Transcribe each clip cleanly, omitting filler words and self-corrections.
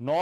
9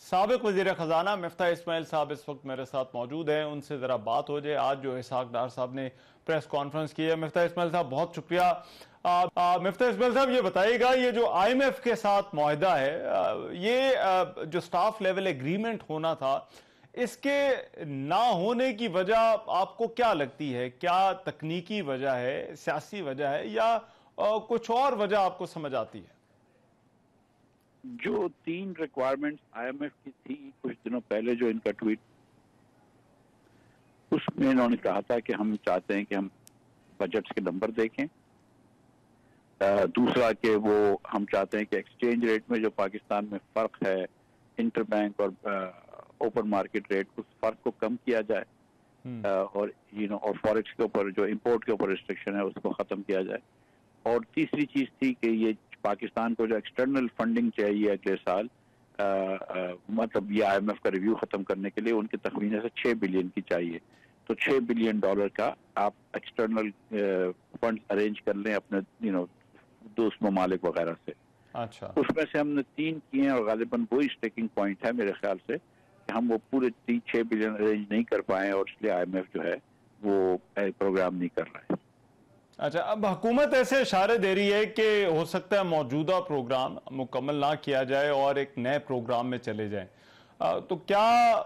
سابق وزیر خزانہ مفتاح اسماعیل صاحب اس وقت میرے ساتھ موجود ہیں، ان سے ذرا بات ہو جائے۔ آج جو اسحاق ڈار صاحب نے پریس کانفرنس کی ہے، مفتاح اسماعیل صاحب بہت شکریہ۔ مفتاح اسماعیل صاحب یہ بتائیے گا، یہ جو آئی ایم ایف کے ساتھ معاہدہ ہے، یہ جو سٹاف لیول ایگریمنٹ ہونا تھا، اس کے نہ ہونے کی وجہ آپ کو کیا لگتی ہے؟ کیا تکنیکی وجہ ہے، سیاسی وجہ ہے، یا کچھ اور وجہ آپ کو سمجھ آتی ہے؟ جو 3 ریکوائرمنٹس آئی ایم ایف کی تھی کچھ دنوں پہلے، جو ان کا ٹویٹ، اس میں انہوں نے کہا تھا کہ ہم چاہتے ہیں کہ ہم بجٹس کے نمبر دیکھیں، دوسرا کہ وہ ہم چاہتے ہیں کہ ایکسچینج ریٹ میں جو پاکستان میں فرق ہے انٹر بینک اور اوپن مارکیٹ ریٹ، اس فرق کو کم کیا جائے، اور اور فوریکس کے اوپر جو امپورٹ کے اوپر ریسٹرکشن ہے اس کو ختم کیا جائے۔ اور تیسری چیز تھی کہ یہ پاکستان کو جو ایکسٹرنل فنڈنگ چاہیے اگلے سال، مطلب یہ آئی ایم ایف کا ریویو ختم کرنے کے لیے ان کے تخمینے سے 6 بلین کی چاہیے، تو $6 بلین کا آپ ایکسٹرنل فنڈ ارینج کر لیں اپنے دوست ممالک وغیرہ سے۔ اچھا، اس میں سے ہم نے 3 کیے ہیں، اور غالباً وہی اسٹیکنگ پوائنٹ ہے میرے خیال سے کہ ہم وہ پورے 6 بلین ارینج نہیں کر پائے، اور اس لیے آئی ایم ایف جو ہے وہ پروگرام نہیں کر رہا ہے۔ اچھا، اب حکومت ایسے اشارے دے رہی ہے کہ ہو سکتا ہے موجودہ پروگرام مکمل نہ کیا جائے اور ایک نئے پروگرام میں چلے جائیں، تو کیا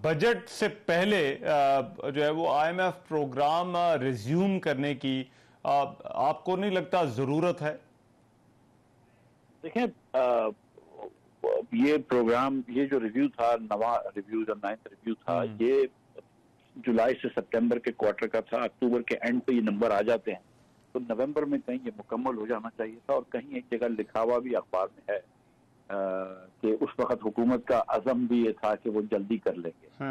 بجٹ سے پہلے جو ہے وہ I M F program resume کرنے کی آپ کو نہیں لگتا ضرورت ہے؟ دیکھیں، یہ پروگرام، یہ جو ریویو تھا، نواں ریویو جو 9th ریویو تھا، یہ جولائی سے سپٹمبر کے کوارٹر کا تھا۔ اکتوبر کے اینڈ پہ یہ نمبر آ جاتے ہیں، تو نومبر میں کہیں یہ مکمل ہو جانا چاہیے تھا، اور کہیں ایک جگہ لکھا ہوا بھی اخبار میں ہے کہ اس وقت حکومت کا عزم بھی یہ تھا کہ وہ جلدی کر لیں گے،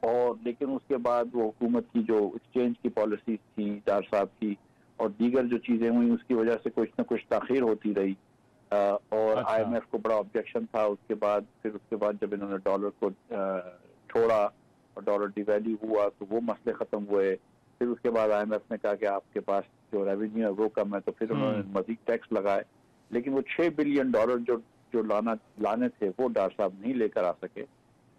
اور لیکن اس کے بعد وہ حکومت کی جو ایکسچینج کی پالیسیز تھی ڈار صاحب کی، اور دیگر جو چیزیں ہوئیں، اس کی وجہ سے کچھ نہ کچھ تاخیر ہوتی رہی، اور آئی ایم ایف کو بڑا آبجیکشن تھا۔ اس کے بعد جب انہوں نے ڈالر کو چھوڑا اور ڈالر ڈی ویلیو ہوا تو وہ مسئلے ختم ہوئے۔ پھر اس کے بعد آئی ایم ایف نے کہا کہ آپ کے پاس جو ریونیو ہے وہ کم ہے، تو پھر انہوں نے مزید ٹیکس لگائے، لیکن وہ $6 بلین جو لانے تھے وہ ڈار صاحب نہیں لے کر آ سکے،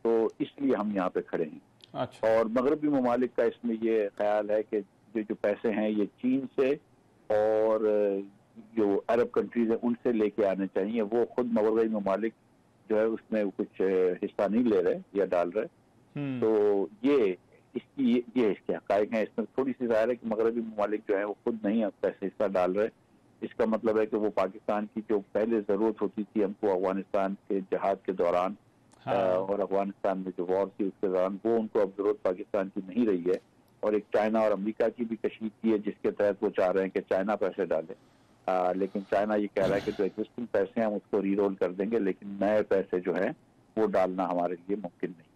تو اس لیے ہم یہاں پہ کھڑے ہیں۔ اور مغربی ممالک کا اس میں یہ خیال ہے کہ جو پیسے ہیں یہ چین سے اور جو عرب کنٹریز ہیں ان سے لے کے آنے چاہیے، وہ خود مغربی ممالک جو ہے اس میں کچھ حصہ نہیں لے رہے یا ڈال رہے، تو یہ اس کے حقائق ہیں۔ اس میں تھوڑی سی ظاہر ہے کہ مغربی ممالک جو ہیں وہ خود نہیں پیسے حصہ ڈال رہے، اس کا مطلب ہے کہ وہ پاکستان کی جو پہلے ضرورت ہوتی تھی ہم کو افغانستان کے جہاد کے دوران اور افغانستان میں جو وار تھی اس کے دوران، وہ ان کو اب ضرورت پاکستان کی نہیں رہی ہے، اور ایک چائنا اور امریکہ کی بھی کشید کی ہے جس کے تحت وہ چاہ رہے ہیں کہ چائنا پیسے ڈالے، لیکن چائنا یہ کہہ رہا ہے کہ جو ایگزسٹنگ پیسے ہیں ہم اس کو ری رول کر دیں گے، لیکن نئے پیسے جو ہیں وہ ڈالنا ہمارے لیے ممکن نہیں۔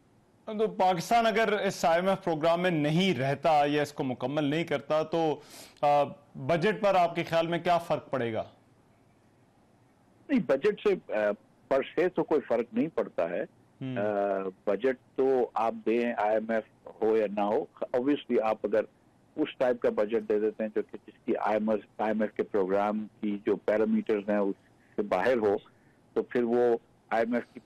تو پاکستان اگر اس آئی ایم ایف پروگرام میں نہیں رہتا یا اس کو مکمل نہیں کرتا تو بجٹ پر آپ کے خیال میں کیا فرق پڑے گا؟ نہیں، بجٹ سے پر سے تو کوئی فرق نہیں پڑتا ہے، بجٹ تو آپ دیں آئی ایم ایف ہو یا نہ ہو، اوبویسلی آپ اگر اس ٹائپ کا بجٹ دے دیتے ہیں جو کہ جس کی آئی ایم ایف کے پروگرام کی جو پیرامیٹرز ہیں اس سے باہر ہو، تو پھر وہ آئی ایم ایف کی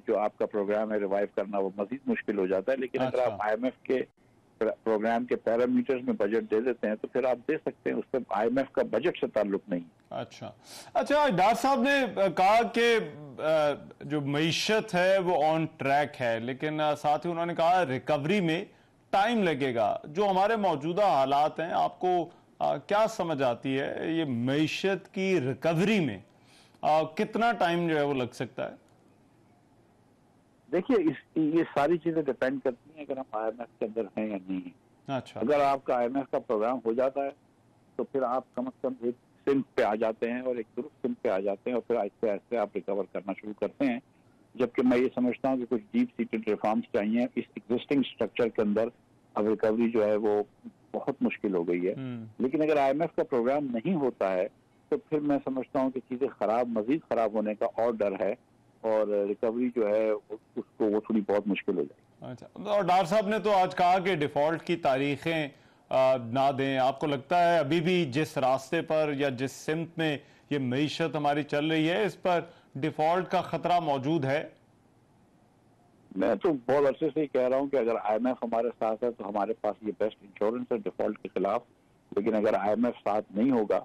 جو آپ کا پروگرام ہے ریوائیو کرنا وہ مزید مشکل ہو جاتا ہے۔ لیکن اگر آپ آئی ایم ایف کے پروگرام کے پیرامیٹرز میں بجٹ دے دیتے ہیں تو پھر آپ دے سکتے ہیں، اس سے آئی ایم ایف کا بجٹ سے تعلق نہیں۔ اچھا، ڈار صاحب نے کہا کہ جو معیشت ہے وہ آن ٹریک ہے، لیکن ساتھ ہی انہوں نے کہا ریکوری میں ٹائم لگے گا۔ جو ہمارے موجودہ حالات ہیں، آپ کو کیا سمجھ آتی ہے یہ معیشت کی ریکوری میں کتنا ٹائم جو ہے وہ لگ سکتا ہے؟ دیکھیے، یہ ساری چیزیں ڈیپینڈ کرتی ہیں اگر ہم آئی ایم ایف کے اندر ہیں یا نہیں ہیں۔ اچھا، اگر آپ کا آئی ایم ایف کا پروگرام ہو جاتا ہے تو پھر آپ کم از کم ایک سمت پہ آ جاتے ہیں، اور ایک درست سمت پہ آ جاتے ہیں، اور پھر آہستہ آہستہ آپ ریکور کرنا شروع کرتے ہیں۔ جبکہ میں یہ سمجھتا ہوں کہ کچھ ڈیپ سیٹڈ ریفارمز چاہیے اس ایگزسٹنگ اسٹرکچر کے اندر، اب ریکوری جو ہے وہ بہت مشکل ہو گئی ہے۔ لیکن اگر آئی ایم ایف کا پروگرام نہیں ہوتا ہے تو پھر میں سمجھتا ہوں کہ چیزیں مزید خراب ہونے کا اور ڈر ہے، اور ریکوری جو ہے اس کو وہ تھوڑی بہت مشکل ہو جائے گی۔ اچھا، اور ڈار صاحب نے تو آج کہا کہ ڈیفالٹ کی تاریخیں نہ دیں۔ آپ کو لگتا ہے ابھی بھی جس راستے پر یا جس سمت میں یہ معیشت ہماری چل رہی ہے اس پر ڈیفالٹ کا خطرہ موجود ہے؟ میں تو بہت عرصے سے ہی کہہ رہا ہوں کہ اگر IMF ہمارے ساتھ ہے تو ہمارے پاس یہ بیسٹ انشورنس ہے ڈیفالٹ کے خلاف، لیکن اگر IMF ساتھ نہیں ہوگا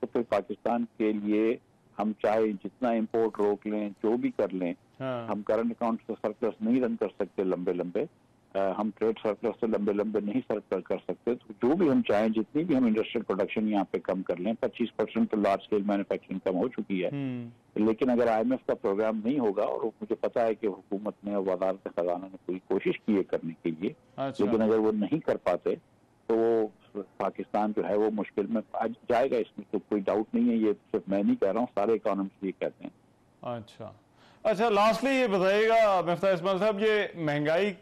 تو پھر پاکستان کے لیے ہم چاہے جتنا امپورٹ روک لیں، جو بھی کر لیں، ہم کرنٹ اکاؤنٹ سے سرپلس نہیں رن کر سکتے لمبے، ہم ٹریڈ سرپلس سے لمبے نہیں سرپلس کر سکتے، تو جو بھی ہم چاہیں، جتنی بھی ہم انڈسٹریل پروڈکشن یہاں پہ کم کر لیں، 25% تو لارج اسکیل مینوفیکچرنگ کم ہو چکی ہے، لیکن اگر IMF کا پروگرام نہیں ہوگا، اور مجھے پتا ہے کہ حکومت نے اور وزارت خزانہ نے کوئی کوشش کی ہے کرنے کے لیے، لیکن اگر وہ نہیں کر پاتے تو پاکستان جو ہے وہ مشکل میں جائے گا، اس میں تو کوئی ڈاؤٹ نہیں ہے، یہ صرف میں نہیں کہہ رہا ہوں، سارے اکانومسٹ یہ کہتے ہیں۔ اچھا لاسٹلی یہ بتائیے گا مفتاح اسماعیل صاحب، یہ مہنگائی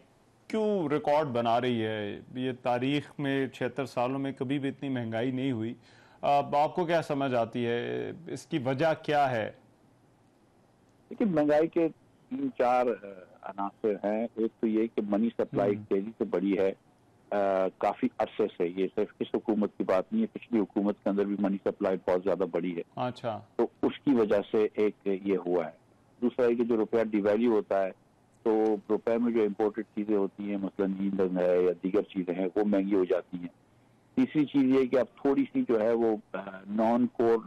کیوں ریکارڈ بنا رہی ہے؟ یہ تاریخ میں 76 سالوں میں کبھی بھی اتنی مہنگائی نہیں ہوئی، آپ کو کیا سمجھ آتی ہے اس کی وجہ کیا ہے؟ لیکن مہنگائی کے 3-4 عناصر ہیں۔ ایک تو یہ کہ منی سپلائی تیزی سے بڑھی ہے کافی عرصے سے، یہ صرف اس حکومت کی بات نہیں ہے، پچھلی حکومت کے اندر بھی منی سپلائی بہت زیادہ بڑھی ہے، اچھا، تو اس کی وجہ سے ایک یہ ہوا ہے۔ دوسرا ہے کہ جو روپیہ ڈی ویلیو ہوتا ہے تو روپے میں جو امپورٹڈ چیزیں ہوتی ہیں، مثلا ایندھن ہے یا دیگر چیزیں ہیں، وہ مہنگی ہو جاتی ہیں۔ تیسری چیز یہ کہ اب تھوڑی سی جو ہے وہ نان فوڈ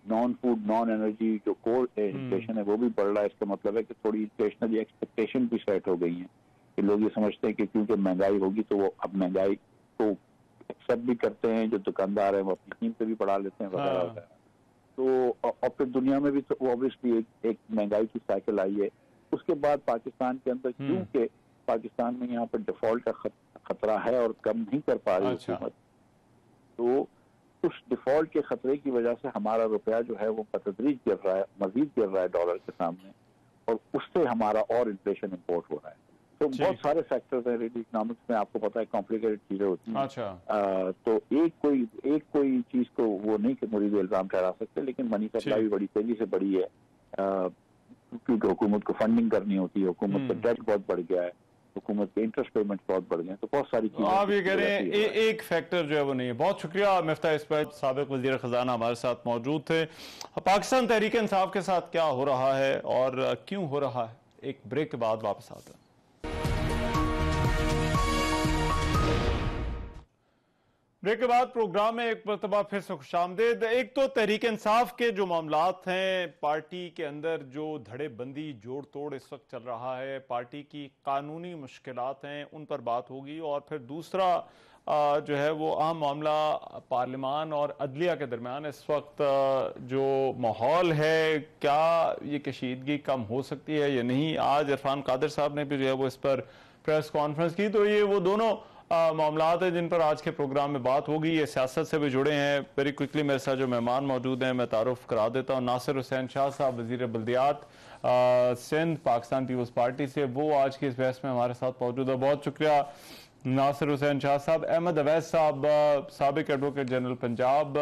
نان انرجی جو کور انفلیشن ہے وہ بھی بڑھ رہا ہے۔ اس کا مطلب ہے کہ تھوڑی انفلیشنری ایکسپیکٹیشن بھی سیٹ ہو گئی ہیں کہ لوگ یہ سمجھتے ہیں کہ کیونکہ مہنگائی ہوگی تو وہ اب مہنگائی کو ایکسیپٹ بھی کرتے ہیں، جو دکاندار ہیں وہ اپنی قیمتیں بھی بڑھا لیتے ہیں وغیرہ وغیرہ۔ تو اور پھر دنیا میں بھی تو اوبویسلی ایک مہنگائی کی سائیکل آئی ہے۔ اس کے بعد پاکستان کے اندر کیونکہ پاکستان میں یہاں پر ڈیفالٹ کا خطرہ ہے اور کم نہیں کر پا رہی حکومت، تو اس ڈیفالٹ کے خطرے کی وجہ سے ہمارا روپیہ جو ہے وہ بتدریج گر رہا ہے، مزید گر رہا ہے ڈالر کے سامنے، اور اس سے ہمارا اور انفلیشن امپورٹ ہو رہا ہے۔ تو بہت سارے فیکٹرز ہیں اکنامکس میں، آپ کو پتا ہے کمپلیکیٹڈ چیزیں ہوتی ہیں، تو ایک کوئی چیز کو وہ نہیں کہ مرید الزام ٹھہرا سکتے، لیکن منی سپلائی بھی بڑی تیزی سے بڑھی ہے کیونکہ حکومت کو فنڈنگ کرنی ہوتی ہے، حکومت کا ڈیٹ بہت بڑھ گیا ہے، حکومت کے انٹرسٹ پیمنٹ بہت بڑھ گئے ہیں، تو بہت ساری چیزیں آپ یہ کہہ رہے ہیں ایک فیکٹر جو ہے وہ نہیں ہے۔ بہت شکریہ مفتاح اسماعیل، سابق وزیر خزانہ ہمارے ساتھ موجود تھے۔ پاکستان تحریک انصاف کے ساتھ کیا ہو رہا ہے اور کیوں ہو رہا ہے، ایک بریک کے بعد واپس آتے ہیں۔ بریک کے بعد پروگرام میں ایک مرتبہ پھر سے خوش آمدید۔ ایک تو تحریک انصاف کے جو معاملات ہیں، پارٹی کے اندر جو دھڑے بندی جوڑ توڑ اس وقت چل رہا ہے، پارٹی کی قانونی مشکلات ہیں، ان پر بات ہوگی، اور پھر دوسرا جو ہے وہ اہم معاملہ پارلیمان اور عدلیہ کے درمیان اس وقت جو ماحول ہے، کیا یہ کشیدگی کم ہو سکتی ہے یا نہیں۔ آج عرفان قادر صاحب نے بھی جو ہے وہ اس پر پریس کانفرنس کی، تو یہ وہ دونوں معاملات ہیں جن پر آج کے پروگرام میں بات ہوگی۔ یہ سیاست سے بھی جڑے ہیں۔ ویری کوئکلی میرے ساتھ جو مہمان موجود ہیں میں تعارف کرا دیتا ہوں۔ ناصر حسین شاہ صاحب، وزیر بلدیات سندھ، پاکستان پیپلز پارٹی سے، وہ آج کی اس بحث میں ہمارے ساتھ موجود ہے۔ بہت شکریہ ناصر حسین شاہ صاحب۔ احمد اویس صاحب، سابق ایڈوکیٹ جنرل پنجاب،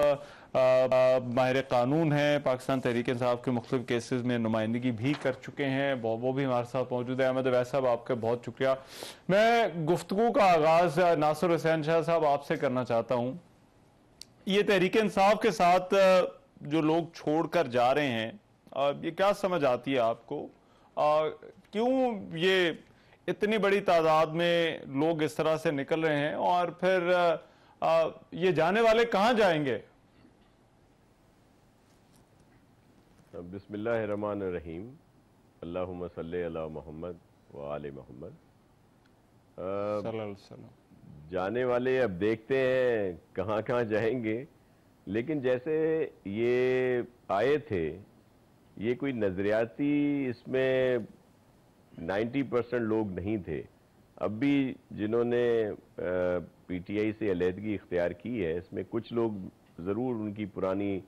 ماہر قانون ہیں، پاکستان تحریک انصاف کے مختلف کیسز میں نمائندگی بھی کر چکے ہیں، وہ بھی ہمارے ساتھ موجود ہے۔ احمد اویس صاحب، آپ کا بہت شکریہ۔ میں گفتگو کا آغاز ناصر حسین شاہ صاحب آپ سے کرنا چاہتا ہوں۔ یہ تحریک انصاف کے ساتھ جو لوگ چھوڑ کر جا رہے ہیں، یہ کیا سمجھ آتی ہے آپ کو؟ کیوں یہ اتنی بڑی تعداد میں لوگ اس طرح سے نکل رہے ہیں، اور پھر یہ جانے والے کہاں جائیں گے؟ بسم اللہ الرحمن الرحیم، اللہم صلی علی محمد و آل محمد۔ صلی اللہ علیہ وسلم۔ جانے والے اب دیکھتے ہیں کہاں کہاں جائیں گے، لیکن جیسے یہ آئے تھے، یہ کوئی نظریاتی اس میں 90% لوگ نہیں تھے۔ اب بھی جنہوں نے پی ٹی آئی سے علیحدگی اختیار کی ہے، اس میں کچھ لوگ ضرور، ان کی پرانی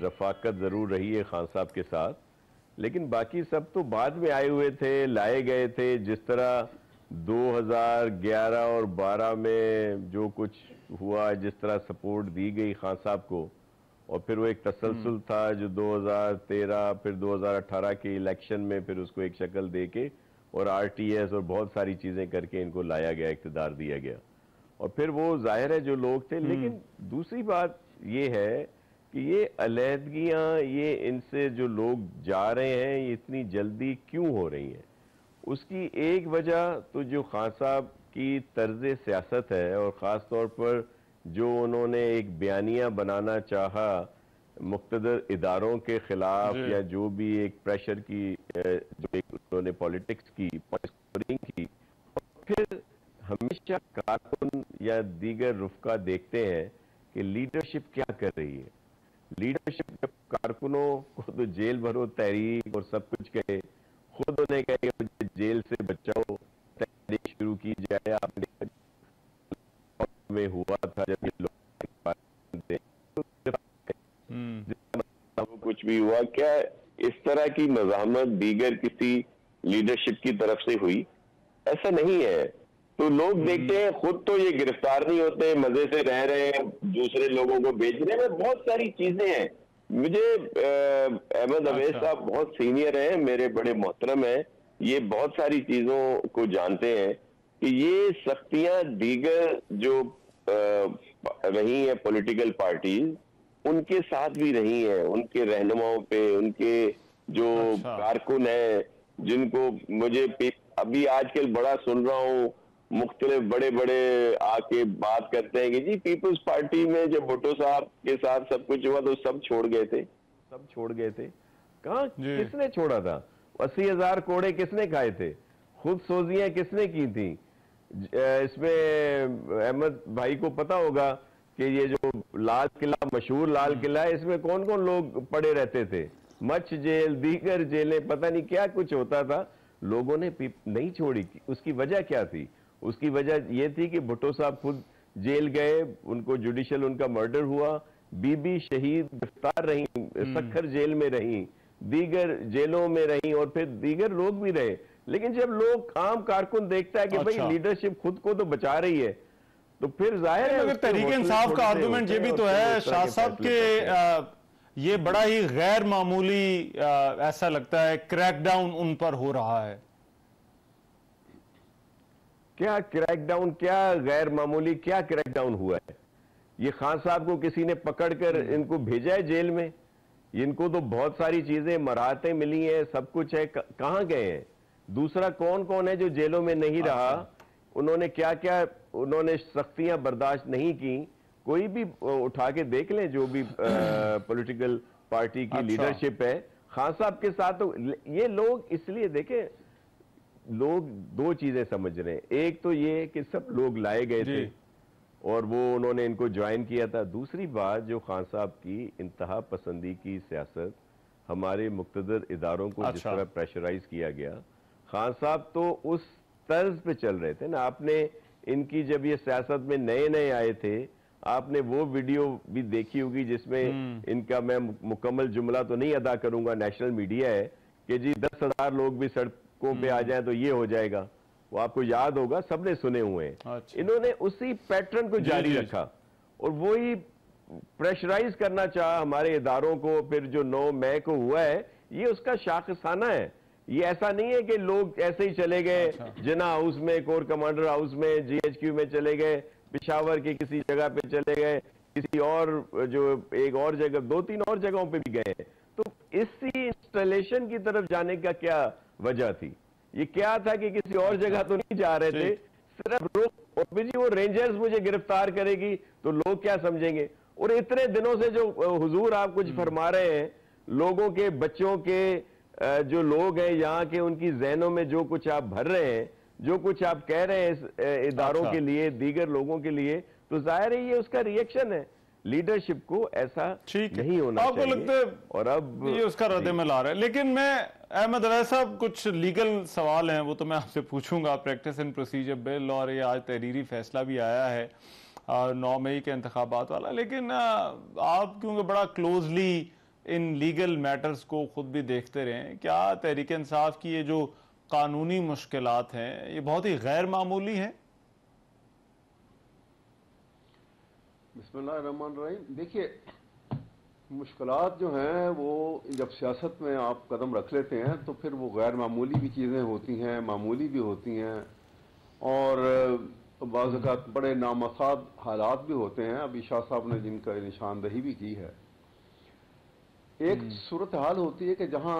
رفاقت ضرور رہی ہے خان صاحب کے ساتھ، لیکن باقی سب تو بعد میں آئے ہوئے تھے، لائے گئے تھے۔ جس طرح 2011 اور 12 میں جو کچھ ہوا، جس طرح سپورٹ دی گئی خان صاحب کو، اور پھر وہ ایک تسلسل تھا جو 2013 پھر 2018 کے الیکشن میں پھر اس کو ایک شکل دے کے اور آر ٹی ایس اور بہت ساری چیزیں کر کے ان کو لایا گیا، اقتدار دیا گیا، اور پھر وہ ظاہر ہے جو لوگ تھے۔ لیکن دوسری بات یہ ہے کہ یہ علیحدگیاں، یہ ان سے جو لوگ جا رہے ہیں، یہ اتنی جلدی کیوں ہو رہی ہیں؟ اس کی ایک وجہ تو جو خان صاحب کی طرز سیاست ہے، اور خاص طور پر جو انہوں نے ایک بیانیہ بنانا چاہا مقتدر اداروں کے خلاف، یا جو بھی ایک پریشر کی جو ایک انہوں نے پولیٹکس کی، کی، پھر ہمیشہ کارکن یا دیگر رفقا دیکھتے ہیں کہ لیڈرشپ کیا کر رہی ہے. لیڈرشپ جب کارکنوں کو تو جیل بھرو تحریک اور سب کچھ کہے، خود انہیں کہے کہ مجھے جیل سے بچاؤ، تحریک شروع کی جائے. آپ نے میں ہوا تھا جب یہ لوگ کچھ بھی ہوا، کیا اس طرح کی مزاحمت دیگر کسی لیڈرشپ کی طرف سے ہوئی؟ ایسا نہیں ہے. تو لوگ دیکھتے ہیں، خود تو یہ گرفتار نہیں ہوتے، مزے سے رہ رہے ہیں، دوسرے لوگوں کو بیچ رہے ہیں. بہت ساری چیزیں ہیں. مجھے احمد اویس صاحب بہت سینئر ہیں، میرے بڑے محترم ہیں، یہ بہت ساری چیزوں کو جانتے ہیں کہ یہ سختیاں دیگر جو رہی ہیں پولیٹیکل پارٹیز، ان کے ساتھ بھی رہی ہیں، ان کے رہنماؤں پہ، ان کے جو کارکن ہیں، جن کو مجھے ابھی آج کل بڑا سن رہا ہوں، مختلف بڑے بڑے آ کے بات کرتے ہیں کہ جی پیپلز پارٹی میں جب بھٹو صاحب کے ساتھ سب کچھ ہوا تو سب چھوڑ گئے تھے. کہاں کس نے چھوڑا تھا؟ 80,000 کوڑے کس نے کھائے تھے؟ خود سوزیاں کس نے کی تھیں؟ اس میں احمد بھائی کو پتا ہوگا کہ یہ جو لال قلعہ، مشہور لال قلعہ ہے، اس میں کون کون لوگ پڑے رہتے تھے؟ مچھ جیل، دیگر جیلیں، پتہ نہیں کیا کچھ ہوتا تھا. لوگوں نے نہیں چھوڑی. اس کی وجہ کیا تھی؟ اس کی وجہ یہ تھی کہ بھٹو صاحب خود جیل گئے، ان کو جوڈیشل ان کا مرڈر ہوا، بی بی شہید گرفتار رہیں، سکھر جیل میں رہیں، دیگر جیلوں میں رہیں، اور پھر دیگر لوگ بھی رہے. لیکن جب لوگ عام کارکن دیکھتا ہے کہ بھئی لیڈرشپ خود کو تو بچا رہی ہے، تو پھر ظاہر ہے. مگر تحریک انصاف کا آرگومنٹ یہ بھی تو ہے شاہ صاحب کہ یہ بڑا ہی غیر معمولی ایسا لگتا ہے کریک ڈاؤن ان پر ہو رہا ہے. کیا کریک ڈاؤن، کیا غیر معمولی، کیا کریک ڈاؤن ہوا ہے؟ یہ خان صاحب کو کسی نے پکڑ کر ان کو بھیجا ہے جیل میں؟ ان کو تو بہت ساری چیزیں، مراحتیں ملی ہیں، سب کچھ ہے، کہاں گئے ہیں؟ دوسرا کون ہے جو جیلوں میں نہیں رہا؟ انہوں نے کیا کیا انہوں نے سختیاں برداشت نہیں کی؟ کوئی بھی اٹھا کے دیکھ لیں جو بھی پولیٹیکل پارٹی کی لیڈرشپ ہے. خان صاحب کے ساتھ تو یہ لوگ، اس لیے دیکھیں لوگ دو چیزیں سمجھ رہے ہیں. ایک تو یہ کہ سب لوگ لائے گئے تھے اور وہ انہوں نے ان کو جوائن کیا تھا. دوسری بات جو خان صاحب کی انتہا پسندی کی سیاست، ہمارے مقتدر اداروں کو جس طرح پریشرائز کیا گیا، خان صاحب تو اس طرز پہ چل رہے تھے نا. آپ نے ان کی جب یہ سیاست میں نئے آئے تھے، آپ نے وہ ویڈیو بھی دیکھی ہوگی جس میں ان کا، میں مکمل جملہ تو نہیں ادا کروں گا، نیشنل میڈیا ہے، کہ جی 10,000 لوگ بھی سڑکوں پہ آ جائیں تو یہ ہو جائے گا. وہ آپ کو یاد ہوگا، سب نے سنے ہوئے ہیں. انہوں نے اسی پیٹرن کو جاری رکھا اور وہی پریشرائز کرنا چاہا ہمارے اداروں کو. پھر جو 9 مئی کو ہوا ہے، یہ اس کا شاخسانہ ہے. یہ ایسا نہیں ہے کہ لوگ ایسے ہی چلے گئے جنا ہاؤس میں، کور کمانڈر ہاؤس میں، جی ایچ کیو میں چلے گئے، پشاور کی کسی جگہ پہ چلے گئے، کسی اور جو ایک اور جگہ، 2-3 اور جگہوں پہ بھی گئے. تو اسی انسٹالیشن کی طرف جانے کا کیا وجہ تھی؟ یہ کیا تھا کہ کسی اور جگہ تو نہیں جا رہے تھے، صرف اور جی وہ رینجرز مجھے گرفتار کرے گی تو لوگ کیا سمجھیں گے. اور اتنے دنوں سے جو حضور آپ کچھ فرما رہے ہیں، لوگوں کے، بچوں کے، جو لوگ ہیں یہاں کے، ان کی ذہنوں میں جو کچھ آپ بھر رہے ہیں، جو کچھ آپ کہہ رہے ہیں اداروں کے لیے، دیگر لوگوں کے لیے، تو ظاہر ہے یہ اس کا ریئیکشن ہے. لیڈرشپ کو ایسا نہیں ہونا چاہیے. آپ کو لگتا ہے اور اب یہ اس کا رد عمل آ رہا ہے. لیکن میں احمد اویس صاحب، کچھ لیگل سوال ہیں، وہ تو میں آپ سے پوچھوں گا. پریکٹس اینڈ پروسیجر بل، اور یہ آج تحریری فیصلہ بھی آیا ہے 9 مئی کے انتخابات والا. لیکن آپ کیونکہ بڑا کلوزلی ان لیگل میٹرز کو خود بھی دیکھتے رہے ہیں، کیا تحریک انصاف کی یہ جو قانونی مشکلات ہیں یہ بہت ہی غیر معمولی ہیں؟ بسم اللہ الرحمن الرحیم. دیکھیے، مشکلات جو ہیں وہ جب سیاست میں آپ قدم رکھ لیتے ہیں تو پھر وہ غیر معمولی بھی چیزیں ہوتی ہیں، معمولی بھی ہوتی ہیں، اور بعض اوقات بڑے نامساعد حالات بھی ہوتے ہیں. ابھی شاہ صاحب نے جن کا نشاندہی بھی کی ہے، ایک صورتحال ہوتی ہے کہ جہاں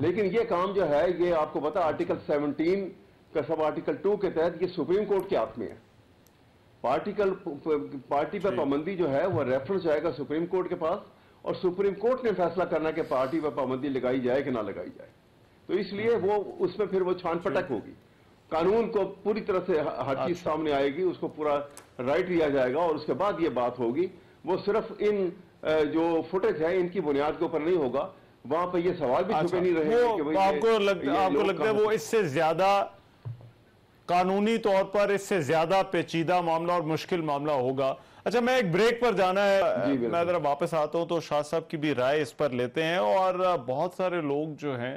لیکن یہ کام جو ہے یہ آپ کو پتا آرٹیکل 17 کا سب آرٹیکل 2 کے تحت یہ سپریم کورٹ کے ہاتھ میں ہے. پارٹی پر پابندی جو ہے وہ ریفرنس جائے گا سپریم کورٹ کے پاس, اور سپریم کورٹ نے فیصلہ کرنا کہ پارٹی پر پابندی لگائی جائے کہ نہ لگائی جائے. تو اس لیے وہ اس میں پھر وہ چھان پٹک ہوگی, قانون کو پوری طرح سے ہر چیز سامنے آئے گی, اس کو پورا رائٹ لیا جائے گا, اور اس کے بعد یہ بات ہوگی. وہ صرف ان جو فوٹیج ہے ان کی بنیاد کے اوپر نہیں ہوگا, وہاں پہ یہ سوال بھی چھپے نہیں رہے گے کہ آپ کو لگتا ہے وہ اس سے زیادہ قانونی طور پر اس سے زیادہ پیچیدہ معاملہ اور مشکل معاملہ ہوگا. اچھا, میں ایک بریک پر جانا ہے, میں ذرا واپس آتا ہوں تو شاہ صاحب کی بھی رائے اس پر لیتے ہیں. اور بہت سارے لوگ جو ہیں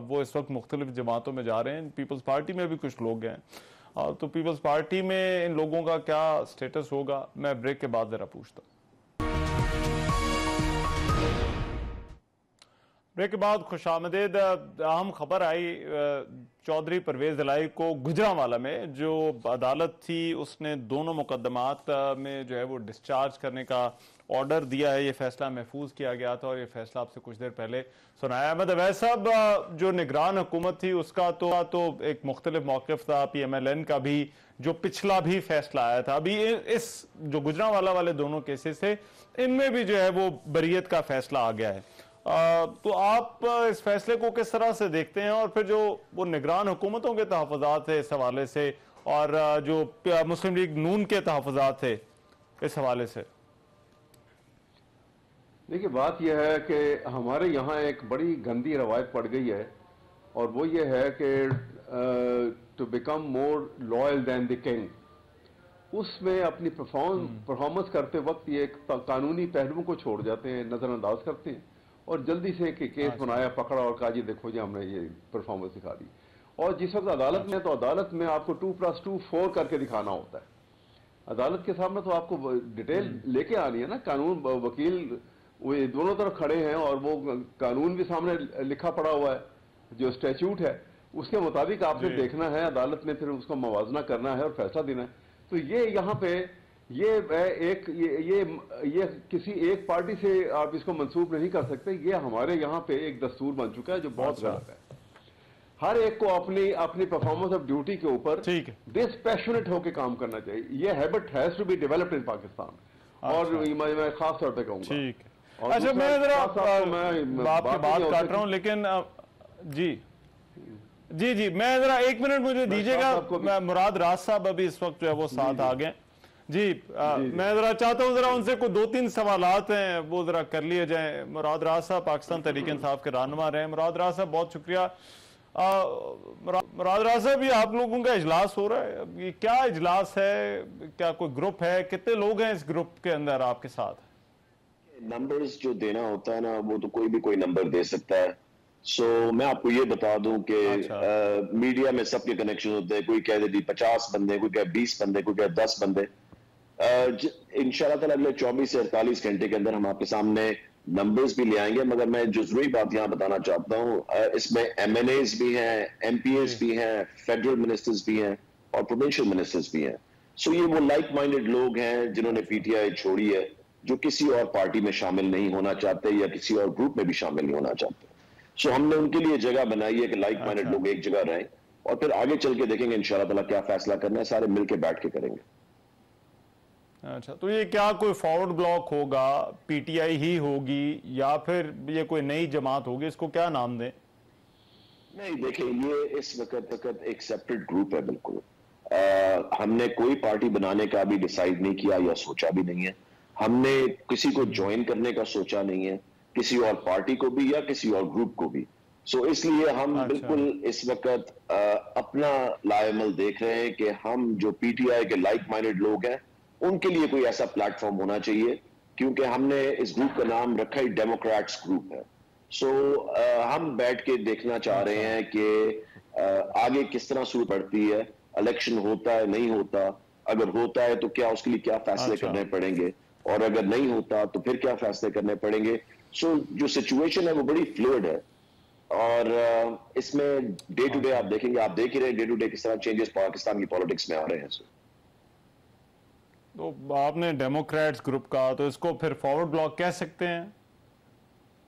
وہ اس وقت مختلف جماعتوں میں جا رہے ہیں, پیپلز پارٹی میں بھی کچھ لوگ ہیں, تو پیپلز پارٹی میں ان لوگوں کا کیا سٹیٹس ہوگا, میں بریک کے بعد ذرا پوچھتا ہوں. بریک کے بعد خوش آمدید. اہم خبر آئی چودھری پرویز الہی کو گجرانوالہ میں جو عدالت تھی اس نے دونوں مقدمات میں جو ہے وہ ڈسچارج کرنے کا آرڈر دیا ہے. یہ فیصلہ محفوظ کیا گیا تھا اور یہ فیصلہ آپ سے کچھ دیر پہلے سنایا. احمد اویس صاحب, جو نگران حکومت تھی اس کا تو ایک مختلف موقف تھا, پی ایم ایل این کا بھی جو پچھلا بھی فیصلہ آیا تھا. ابھی اس جو گجرانوالہ والے دونوں کیسز تھے ان میں بھی جو ہے وہ بریت کا فیصلہ آ گیا ہے. تو آپ اس فیصلے کو کس طرح سے دیکھتے ہیں, اور پھر جو وہ نگران حکومتوں کے تحفظات تھے اس حوالے سے, اور جو مسلم لیگ نون کے تحفظات تھے اس حوالے سے؟ دیکھیے, بات یہ ہے کہ ہمارے یہاں ایک بڑی گندی روایت پڑ گئی ہے, اور وہ یہ ہے کہ to become more loyal than the king. اس میں اپنی پرفارمنس کرتے وقت یہ ایک قانونی پہلوؤں کو چھوڑ جاتے ہیں, نظر انداز کرتے ہیں, اور جلدی سے کیس بنایا, پکڑا اور کہا جی دیکھو جی ہم نے یہ پرفارمنس دکھا دی. اور جس وقت عدالت میں, تو عدالت میں آپ کو 2+2 4 کر کے دکھانا ہوتا ہے. عدالت کے سامنے تو آپ کو ڈیٹیل لے کے آنی ہے نا. قانون وکیل وہ دونوں طرف کھڑے ہیں, اور وہ قانون بھی سامنے لکھا پڑا ہوا ہے, جو اسٹیچوٹ ہے اس کے مطابق آپ نے دیکھنا ہے. عدالت نے پھر اس کو موازنہ کرنا ہے اور فیصلہ دینا ہے. تو یہ یہاں پہ یہ کسی ایک پارٹی سے آپ اس کو منسوب نہیں کر سکتے. یہ ہمارے یہاں پہ ایک دستور بن چکا ہے جو بہت غلط ہے. ہر ایک کو اپنی پرفارمنس آف ڈیوٹی کے اوپر ڈسپیشنیٹ ہو کے کام کرنا چاہیے. یہ habit has to be developed in Pakistan, اور میں خاص طور پہ کہوں گا. اچھا, میں ذرا آپ کی بات کاٹ رہا ہوں, لیکن جی میں ذرا 1 منٹ مجھے دیجیے گا. مراد راز صاحب ابھی اس وقت جو ہے وہ ساتھ آ گئے. جی میں ذرا چاہتا ہوں ذرا ان سے کوئی 2-3 سوالات ہیں وہ ذرا کر لیے جائیں. مراد راز صاحب پاکستان تحریک انصاف کے رہنما رہے ہیں. مراد راز صاحب بہت شکریہ. مراد راز صاحب, یہ آپ لوگوں کا اجلاس ہو رہا ہے, یہ کیا اجلاس ہے, کیا کوئی گروپ ہے, کتنے لوگ ہیں اس گروپ کے اندر آپ کے ساتھ؟ نمبرز جو دینا ہوتا ہے نا, وہ تو کوئی بھی کوئی نمبر دے سکتا ہے. میں آپ کو یہ بتا دوں کہ میڈیا میں سب کے کنیکشن ہوتے ہیں. کوئی کہہ دے 50 بندے, کوئی کہہ 20 بندے, کوئی کہہ 10 بندے. انشاءاللہ تعالیٰ اگلے 24 سے 48 گھنٹے کے اندر ہم آپ کے سامنے نمبرز بھی لے آئیں گے. مگر میں جو ضروری بات یہاں بتانا چاہتا ہوں, اس میں ایم این ایز بھی ہیں, ایم پی ایز بھی ہیں, فیڈرل منسٹرز بھی ہیں, اور پروونشل منسٹرز بھی ہیں. یہ وہ لائک مائنڈڈ لوگ ہیں جنہوں نے پی ٹی آئی چھوڑی ہے, جو کسی اور پارٹی میں شامل نہیں ہونا چاہتے یا کسی اور گروپ میں بھی شامل نہیں ہونا چاہتے. ہم نے ان کے لیے جگہ بنائی ہے کہ لائک مائنڈڈ لوگ ایک جگہ رہیں, اور پھر آگے چل کے دیکھیں گے انشاءاللہ تعالیٰ کیا فیصلہ کرنا ہے. سارے مل کے بیٹھ کے کریں گے. اچھا, تو یہ کیا کوئی فارورڈ بلاک ہوگا, پی ٹی آئی ہی ہوگی, یا پھر یہ کوئی نئی جماعت ہوگی, اس کو کیا نام دیں؟ نہیں دیکھیں, یہ اس وقت ایک سیپریٹ گروپ ہے بالکل. ہم نے کوئی پارٹی بنانے کا بھی ڈیسائیڈ نہیں کیا یا سوچا بھی نہیں ہے. ہم نے کسی کو جوائن کرنے کا سوچا نہیں ہے, کسی اور پارٹی کو بھی یا کسی اور گروپ کو بھی. اس لیے ہم بالکل اس وقت اپنا لائے عمل دیکھ رہے ہیں کہ ہم جو پی ٹی آئی کے لائک مائنڈڈ لوگ ہیں ان کے لیے کوئی ایسا پلیٹ فارم ہونا چاہیے, کیونکہ ہم نے اس گروپ کا نام رکھا ہی ڈیموکریٹس گروپ ہے. ہم بیٹھ کے دیکھنا چاہ رہے ہیں کہ آگے کس طرح صورت پڑتی ہے, الیکشن ہوتا ہے نہیں ہوتا, اگر ہوتا ہے تو کیا اس کے لیے کیا فیصلے کرنے پڑیں گے, اور اگر نہیں ہوتا تو پھر کیا فیصلے کرنے پڑیں گے. جو سچویشن ہے وہ بڑی فلوئڈ ہے, اور اس میں ڈے ٹو ڈے آپ دیکھیں گے, آپ دیکھ ہی رہے ہیں ڈے ٹو ڈے کس طرح چینجز پاکستان کی پالیٹکس میں آ رہے ہیں. تو آپ نے ڈیموکریٹس گروپ کا, تو اس کو پھر فارورڈ بلاک کہہ سکتے ہیں؟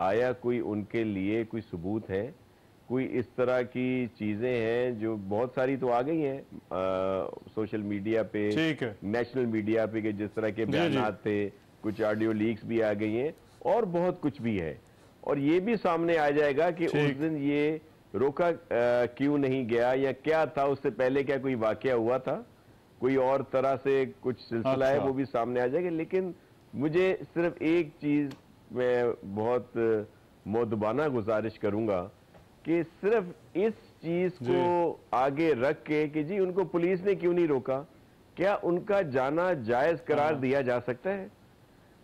آیا کوئی ان کے لیے کوئی ثبوت ہے؟ کوئی اس طرح کی چیزیں ہیں جو بہت ساری تو آ گئی ہیں سوشل میڈیا پہ، نیشنل میڈیا پہ، کہ جس طرح کے بیانات تھے، کچھ آڈیو لیکس بھی آ گئی ہیں اور بہت کچھ بھی ہے. اور یہ بھی سامنے آ جائے گا کہ اس دن یہ روکا کیوں نہیں گیا، یا کیا تھا اس سے پہلے، کیا کوئی واقعہ ہوا تھا، کوئی اور طرح سے کچھ سلسلہ ہے، وہ بھی سامنے آ جائے گا. لیکن مجھے صرف ایک چیز میں بہت مؤدبانہ گزارش کروں گا کہ صرف اس چیز کو آگے رکھ کے کہ جی ان کو پولیس نے کیوں نہیں روکا، کیا ان کا جانا جائز قرار دیا جا سکتا ہے؟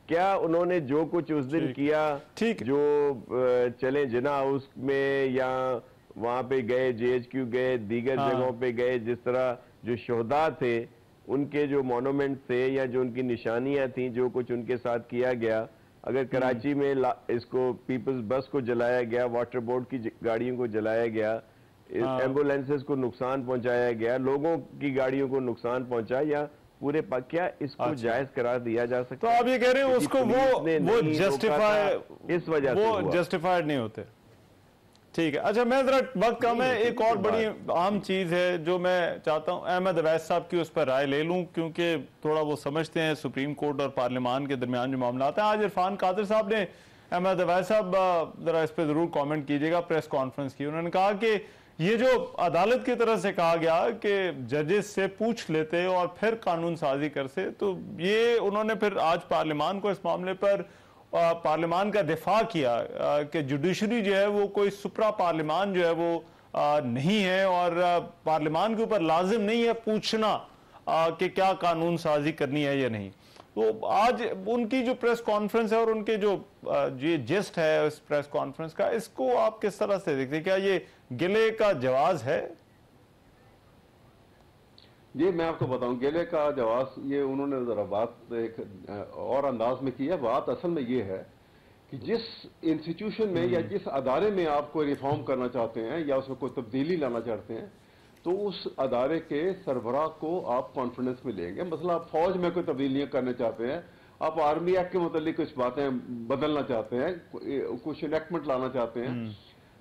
کیا انہوں نے جو کچھ اس دن کیا، جو چلے جنا ہاؤس میں یا وہاں پہ گئے، جے ایچ کیو گئے، دیگر جگہوں پہ گئے، جس طرح جو شہداء تھے ان کے جو مونومنٹ تھے یا جو ان کی نشانیاں تھیں، جو کچھ ان کے ساتھ کیا گیا، اگر کراچی میں اس کو پیپلز بس کو جلایا گیا، واٹر بورڈ کی گاڑیوں کو جلایا گیا، ایمبولینسز کو نقصان پہنچایا گیا، لوگوں کی گاڑیوں کو نقصان پہنچا، یا پورے کیا اس کو جائز قرار دیا جا سکتا؟ تو آپ یہ کہہ رہے ہیں اس کو وہ جسٹیفائیڈ نہیں ہوتے. ٹھیک ہے. اچھا میں ذرا وقت کم ہے، ایک اور بڑی عام چیز ہے جو میں چاہتا ہوں احمد اویس صاحب کی اس پر رائے لے لوں، کیونکہ تھوڑا وہ سمجھتے ہیں سپریم کورٹ اور پارلیمان کے درمیان جو معاملات ہیں. آج عرفان قادر صاحب نے، احمد اویس صاحب ذرا اس پہ ضرور کامنٹ کیجئے گا، پریس کانفرنس کی. انہوں نے کہا کہ یہ جو عدالت کی طرف سے کہا گیا کہ ججز سے پوچھ لیتے اور پھر قانون سازی کرتے، تو یہ انہوں نے پھر آج پارلیمان کو اس معاملے پر پارلیمان کا دفاع کیا کہ جوڈیشری جو ہے وہ کوئی سپرا پارلیمان جو ہے وہ نہیں ہے، اور پارلیمان کے اوپر لازم نہیں ہے پوچھنا کہ کیا قانون سازی کرنی ہے یا نہیں. تو آج ان کی جو پریس کانفرنس ہے اور ان کے جو یہ جسٹ ہے اس پریس کانفرنس کا، اس کو آپ کس طرح سے دیکھتے ہیں؟ کیا یہ گلے کا جواز ہے؟ جی میں آپ کو بتاؤں، گلے کا جواز یہ انہوں نے ذرا بات ایک اور انداز میں کی ہے. بات اصل میں یہ ہے کہ جس انسٹیٹیوشن میں یا جس ادارے میں آپ کو ریفارم کرنا چاہتے ہیں یا اس میں کوئی تبدیلی لانا چاہتے ہیں، تو اس ادارے کے سربراہ کو آپ کانفیڈنس میں لیں گے. مثلا آپ فوج میں کوئی تبدیلیاں کرنا چاہتے ہیں، آپ آرمی ایکٹ کے متعلق کچھ باتیں بدلنا چاہتے ہیں، کچھ انیکٹمنٹ لانا چاہتے ہیں،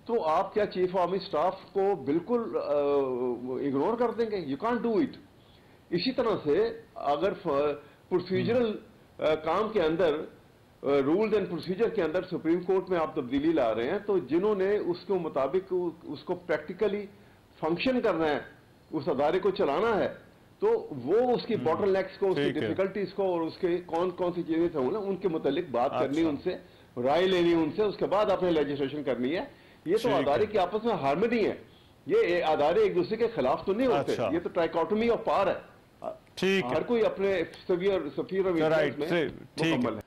تو آپ کیا چیف آرمی سٹاف کو بالکل اگنور کر دیں گے؟ You can't do it. اسی طرح سے اگر پروسیجرل کام کے اندر، رولز اینڈ پروسیجر کے اندر سپریم کورٹ میں آپ تبدیلی لا رہے ہیں، تو جنہوں نے اس کے مطابق اس کو پریکٹیکلی فنکشن کرنا ہے، اس ادارے کو چلانا ہے، تو وہ اس کی باٹل نیکس کو، اس کی ڈیفیکلٹیز کو اور اس کے کون کون سی چیزیں تھیں ان کے متعلق بات کرنی، ان سے رائے لینی ان سے، اس کے بعد اپنے لیجسلیشن کرنی ہے. یہ تو ادارے کی آپس میں ہارمنی ہے، یہ ادارے ایک دوسرے کے خلاف تو نہیں ہوتے. یہ تو ٹرائکوٹمی آف پاور ہے، ہر کوئی اپنے سفیر میں مکمل ہے.